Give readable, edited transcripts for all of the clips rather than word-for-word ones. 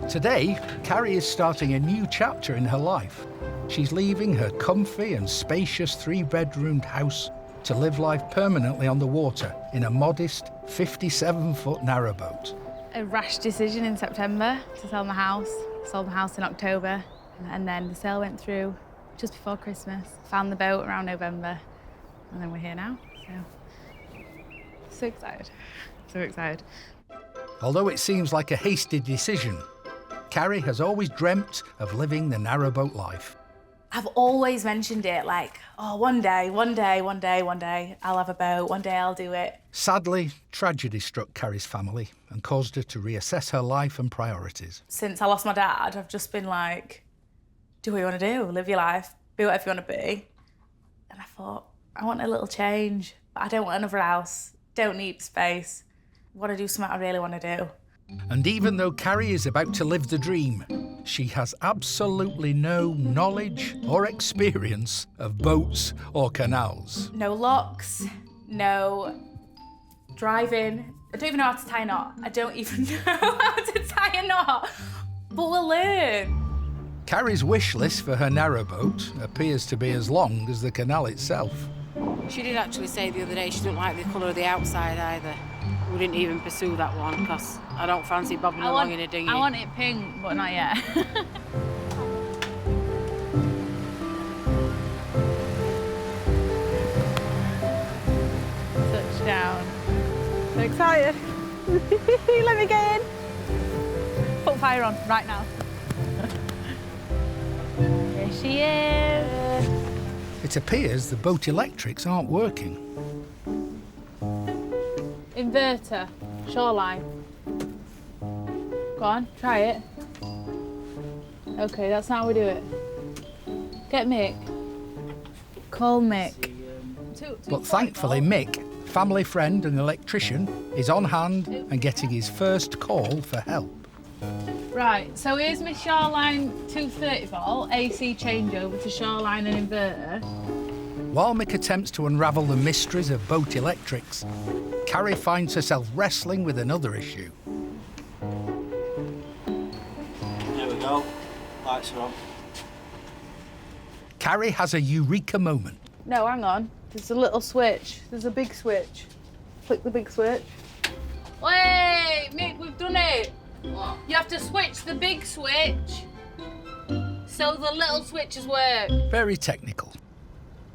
Today, Carrie is starting a new chapter in her life. She's leaving her comfy and spacious 3-bedroomed house to live life permanently on the water in a modest 57-foot narrowboat. A rash decision in September to sell my house. Sold my house in October, and then the sale went through just before Christmas. Found the boat around November, and then we're here now. So excited. So excited. Although it seems like a hasty decision, Carrie has always dreamt of living the narrowboat life. I've always mentioned it, like, oh, one day, I'll have a boat, one day I'll do it. Sadly, tragedy struck Carrie's family and caused her to reassess her life and priorities. Since I lost my dad, I've just been like, do what you want to do, live your life, be whatever you want to be. And I thought, I want a little change, but I don't want another house, don't need space. I want to do something I really want to do. And even though Carrie is about to live the dream, she has absolutely no knowledge or experience of boats or canals. No locks, no driving. I don't even know how to tie a knot. I don't even know how to tie a knot, but we'll learn. Carrie's wish list for her narrowboat appears to be as long as the canal itself. She did actually say the other day she didn't like the colour of the outside either. We didn't even pursue that one because I don't fancy bobbing along in a dinghy. I want it pink, but not yet. Touchdown. So excited. Let me get in. Put fire on right now. Here she is. It appears the boat electrics aren't working. Inverter, shoreline. Go on, try it. Okay, that's not how we do it. Get Mick. Call Mick. But thankfully, Mick, family friend and electrician, is on hand and getting his first call for help. Right, so here's my shoreline 230-volt AC changeover to shoreline and inverter. While Mick attempts to unravel the mysteries of boat electrics, Carrie finds herself wrestling with another issue. There we go. Lights are on. Carrie has a eureka moment. No, hang on. There's a little switch. There's a big switch. Click the big switch. Wait, Mick, we've done it. What? You have to switch the big switch so the little switches work. Very technical.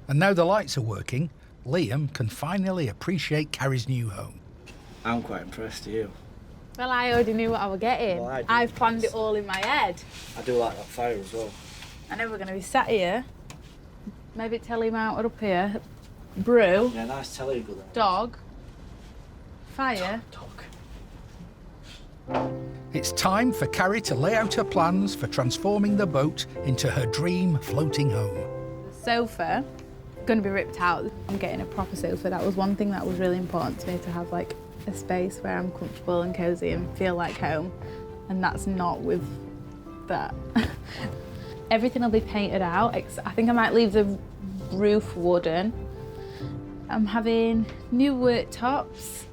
And now the lights are working, Liam can finally appreciate Carrie's new home. I'm quite impressed, you. Well, I already knew what I was getting. Well, I've planned it all in my head. I do like that fire as well. I know we're going to be sat here. Maybe telly mounted up here. Brew. Yeah, nice telly you got there. Dog. Fire. Dog. It's time for Carrie to lay out her plans for transforming the boat into her dream floating home. The sofa, going to be ripped out. I'm getting a proper sofa. That was one thing that was really important to me, to have like a space where I'm comfortable and cosy and feel like home. And that's not with that. Everything will be painted out. I think I might leave the roof wooden. I'm having new worktops.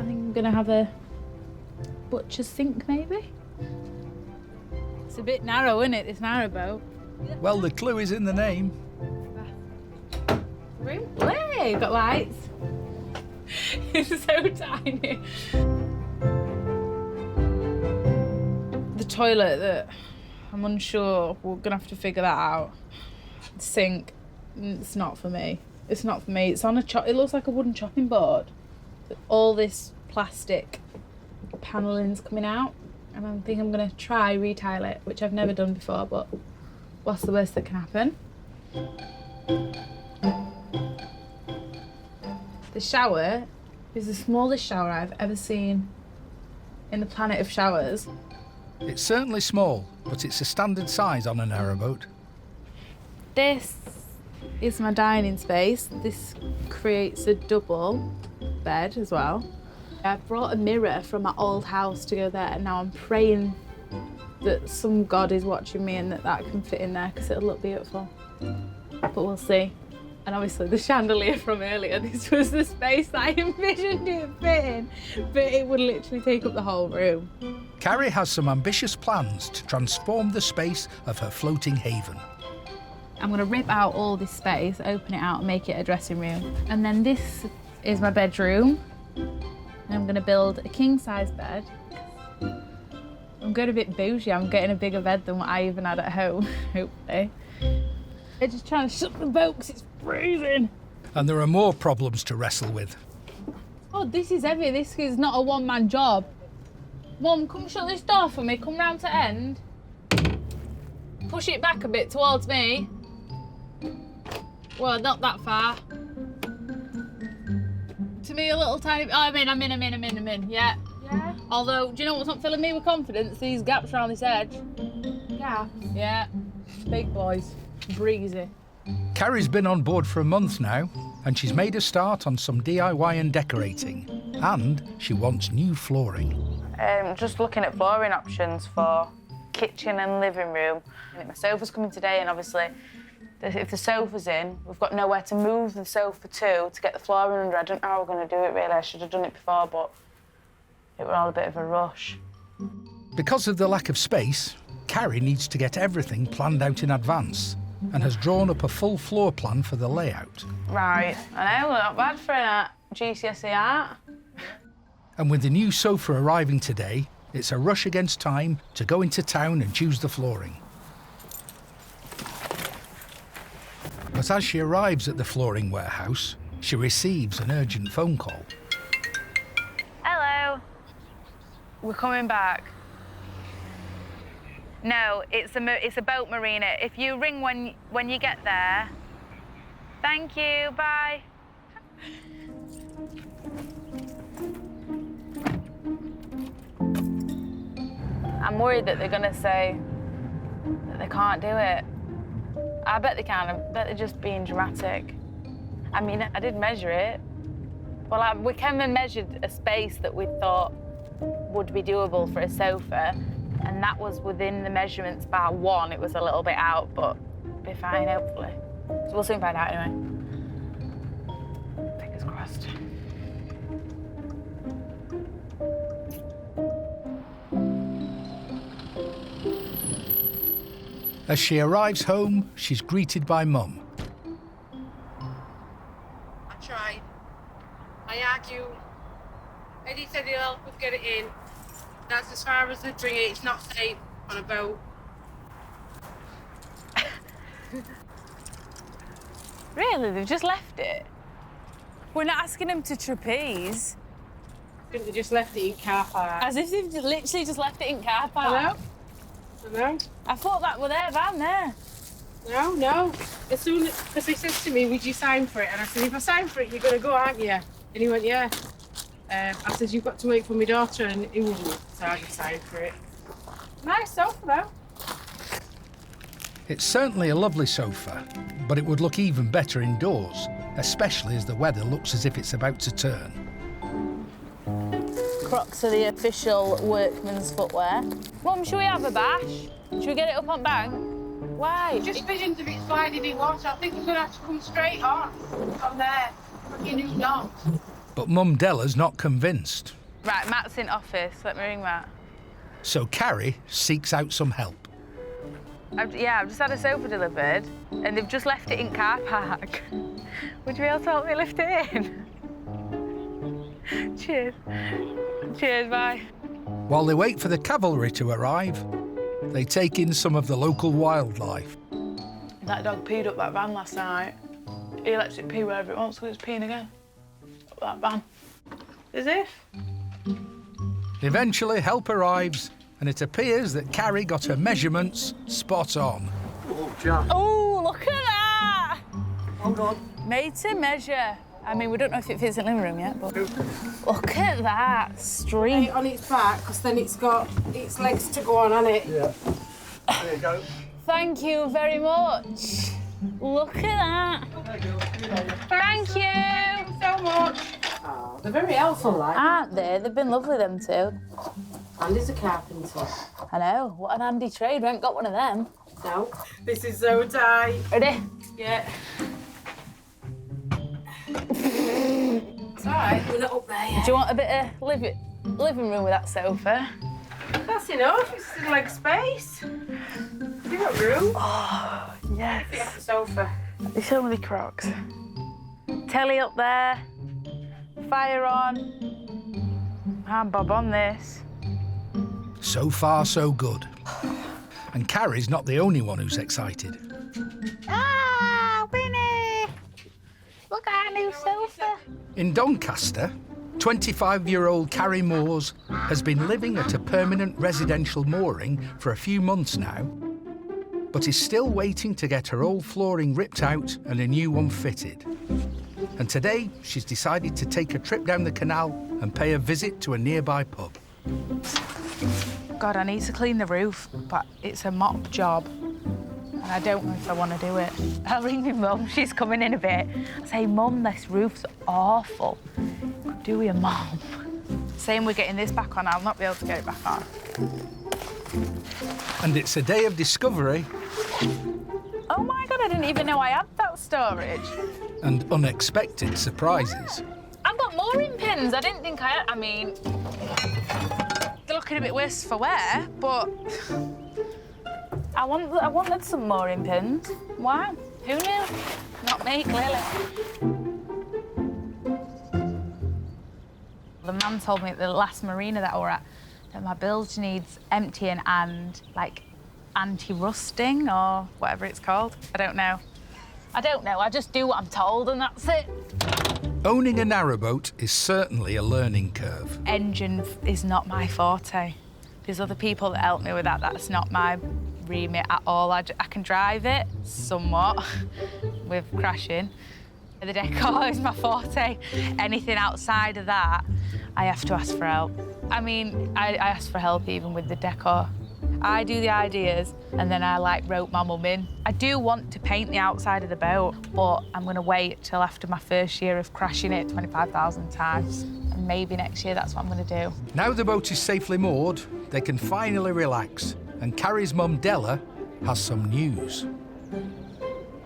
I think I'm gonna have a butcher's sink maybe. It's a bit narrow, isn't it, this narrowboat? Well, the clue is in the name. Room? Hey, got lights. It's so tiny. The toilet, that I'm unsure, we're gonna have to figure that out. The sink, it's not for me. It's not for me. It's on it looks like a wooden chopping board. All this plastic panelling's coming out, and I think I'm gonna try retile it, which I've never done before, but what's the worst that can happen? The shower is the smallest shower I've ever seen in the planet of showers. It's certainly small, but it's a standard size on a narrowboat. This is my dining space. This creates a double bed as well. I've brought a mirror from my old house to go there, and now I'm praying that some God is watching me and that can fit in there because it'll look beautiful. But we'll see. And obviously the chandelier from earlier, this was the space that I envisioned it fitting, but it would literally take up the whole room. Carrie has some ambitious plans to transform the space of her floating haven. I'm gonna rip out all this space, open it out and make it a dressing room. And then this is my bedroom. And I'm gonna build a king-size bed. I'm going a bit bougie, I'm getting a bigger bed than what I even had at home, hopefully. I'm just trying to shut the boat because it's freezing. And there are more problems to wrestle with. Oh, this is heavy. This is not a one-man job. Mum, come shut this door for me. Come round to end. Push it back a bit towards me. Well, not that far. To me, a little tiny... Oh, I'm in. Yeah. Yeah? Although, do you know what's not filling me with confidence? These gaps around this edge. Gaps? Yeah. Big boys. Breezy. Carrie's been on board for a month now, and she's made a start on some DIY and decorating. And she wants new flooring. Just looking at flooring options for kitchen and living room. My sofa's coming today, and obviously, if the sofa's in, we've got nowhere to move the sofa to get the flooring under. I don't know how we're going to do it, really. I should have done it before, but it was all a bit of a rush. Because of the lack of space, Carrie needs to get everything planned out in advance and has drawn up a full floor plan for the layout. Right, I know, not bad for a GCSE art. And with the new sofa arriving today, it's a rush against time to go into town and choose the flooring. But as she arrives at the flooring warehouse, she receives an urgent phone call. Hello. We're coming back. No, it's a boat marina. If you ring when you get there. Thank you, bye. I'm worried that they're gonna say that they can't do it. I bet they can. I bet they're just being dramatic. I mean, I did measure it. Well, we came and measured a space that we thought would be doable for a sofa, and that was within the measurements bar one. It was a little bit out, but it'll be fine, hopefully. So we'll soon find out anyway. Fingers crossed. As she arrives home, she's greeted by Mum. I tried. I argue. Eddie said he'll help us get it in. That's as far as the bring it. It's not safe on a boat. Really? They've just left it? We're not asking them to trapeze. I think they just left it in car park. As if they've literally just left it in car park. I know. I thought that were their van there. No. As soon as, because he said to me, would you sign for it? And I said, if I sign for it, you're going to go, aren't you? And he went, yeah. I said, you've got to wait for my daughter, and he wouldn't, so I just signed for it. Nice sofa, though. It's certainly a lovely sofa, but it would look even better indoors, especially as the weather looks as if it's about to turn. Crocs are the official workman's footwear. Mum, should we have a bash? Should we get it up on bank? Why? Just visions of it sliding in water. I think we're going to have to come straight on from there. From your new yacht. But Mum Della's not convinced. Right, Matt's in office. Let me ring Matt. So Carrie seeks out some help. I've just had a sofa delivered, and they've just left it in car park. Would you be able to help me lift it in? Cheers. Cheers, bye. While they wait for the cavalry to arrive, they take in some of the local wildlife. That dog peed up that van last night. He lets it pee wherever it wants, so it's peeing again. Up that van. As if. Eventually, help arrives, and it appears that Carrie got her measurements spot on. Oh, Jack. Oh, look at that! Hold on. Made to measure. I mean, we don't know if it fits in the living room yet, but look at that stream. On its back, because then it's got its legs to go on it? Yeah. There you go. Thank you very much. Look at that. Thank you So much. Oh, they're very helpful, like. Aren't they? They've been lovely, them two. Andy's a carpenter. I know. What an handy trade. We ain't got one of them. No. This is so tight. Ready? Yeah. It's all right, we're not up there yet. Do you want a bit of living room with that sofa? That's enough, it's still leg space. You got room. Oh, yes. Get the sofa. They show me the Crocs. Telly up there. Fire on. I'm Bob on this. So far, so good. And Carrie's not the only one who's excited. Ah, Winnie! Look at our new sofa. In Doncaster, 25-year-old Carrie Moores has been living at a permanent residential mooring for a few months now, but is still waiting to get her old flooring ripped out and a new one fitted. And today, she's decided to take a trip down the canal and pay a visit to a nearby pub. God, I need to clean the roof, but it's a mop job. And I don't know if I want to do it. I'll ring my mum, she's coming in a bit. I say, Mum, this roof's awful. Could do with a mop. Saying we're getting this back on, I'll not be able to get it back on. And it's a day of discovery. Oh my God, I didn't even know I had that storage. And unexpected surprises. I've got mooring pins. I didn't think I had, I mean, they're looking a bit worse for wear, but I wanted some mooring pins. Wow, who knew? Not me, clearly. The man told me at the last marina that I were at that my bilge needs emptying and, like, anti-rusting or whatever it's called. I don't know. I just do what I'm told and that's it. Owning a narrowboat is certainly a learning curve. Engine is not my forte. There's other people that help me with that. That's not my remit at all. I can drive it somewhat with crashing. The decor is my forte. Anything outside of that, I have to ask for help. I mean, I ask for help even with the decor. I do the ideas and then I like rope my mum in. I do want to paint the outside of the boat, but I'm gonna wait till after my first year of crashing it 25,000 times. And maybe next year that's what I'm gonna do. Now the boat is safely moored, they can finally relax. And Carrie's mum, Della, has some news.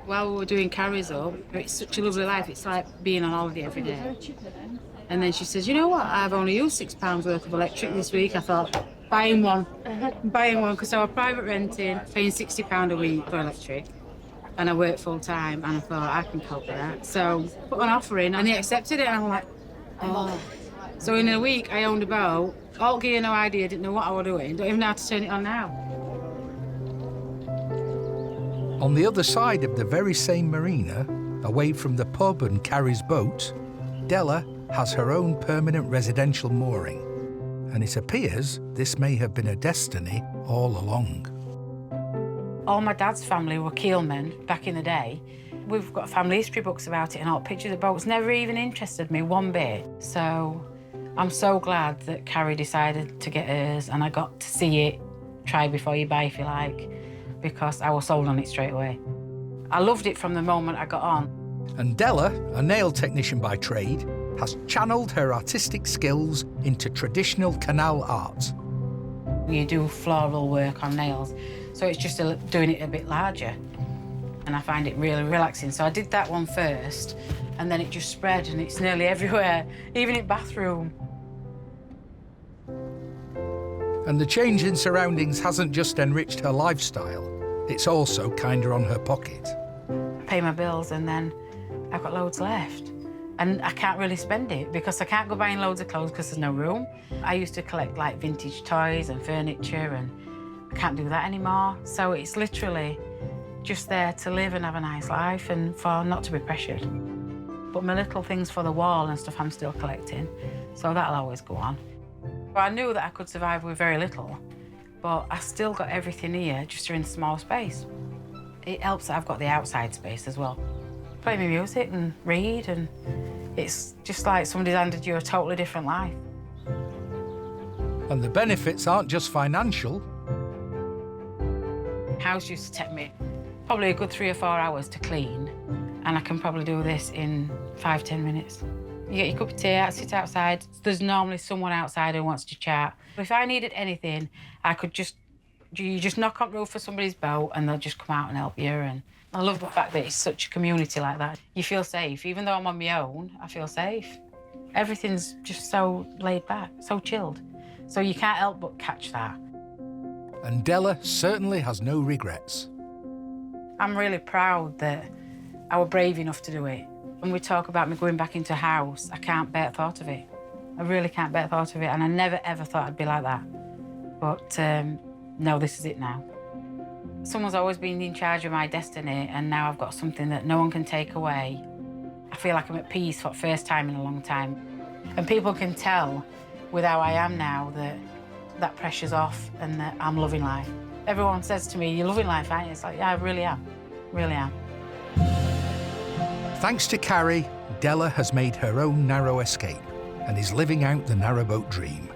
While we were doing Carrie's up, it's such a lovely life. It's like being on holiday every day. And then she says, you know what? I've only used £6 worth of electric this week. I thought, buying one, because I was private renting, paying £60 a week for electric. And I work full time, and I thought, I can cope with that. So put an offer in, and they accepted it, and I'm like, oh. So in a week, I owned a boat, all gear, no idea, didn't know what I was doing, don't even know how to turn it on now. On the other side of the very same marina, away from the pub and Carrie's boat, Della has her own permanent residential mooring. And it appears this may have been a destiny all along. All my dad's family were keelmen back in the day. We've got family history books about it and all pictures of boats. Never even interested me one bit. So I'm so glad that Carrie decided to get hers and I got to see it, try before you buy if you like, because I was sold on it straight away. I loved it from the moment I got on. And Della, a nail technician by trade, has channeled her artistic skills into traditional canal art. You do floral work on nails, so it's just doing it a bit larger. And I find it really relaxing. So I did that one first, and then it just spread, and it's nearly everywhere, even in bathroom. And the change in surroundings hasn't just enriched her lifestyle, it's also kinder on her pocket. I pay my bills, and then I've got loads left. And I can't really spend it because I can't go buying loads of clothes because there's no room. I used to collect like vintage toys and furniture, and I can't do that anymore. So it's literally just there to live and have a nice life and for not to be pressured. But my little things for the wall and stuff I'm still collecting, so that'll always go on. I knew that I could survive with very little, but I still got everything here just in a small space. It helps that I've got the outside space as well. Play my music and read, and it's just like somebody's handed you a totally different life. And the benefits aren't just financial. House used to take me probably a good 3 or 4 hours to clean, and I can probably do this in 5-10 minutes. You get your cup of tea, sit outside. There's normally someone outside who wants to chat. If I needed anything, I could you just knock on the roof for somebody's boat and they'll just come out and help you, and I love the fact that it's such a community like that. You feel safe. Even though I'm on my own, I feel safe. Everything's just so laid back, so chilled. So you can't help but catch that. And Della certainly has no regrets. I'm really proud that I was brave enough to do it. When we talk about me going back into a house, I can't bear the thought of it. I really can't bear the thought of it, and I never, ever thought I'd be like that. But no, this is it now. Someone's always been in charge of my destiny, and now I've got something that no one can take away. I feel like I'm at peace for the first time in a long time. And people can tell with how I am now that that pressure's off and that I'm loving life. Everyone says to me, "You're loving life, aren't you?" It's like, yeah, I really am, really am. Thanks to Carrie, Della has made her own narrow escape and is living out the narrowboat dream.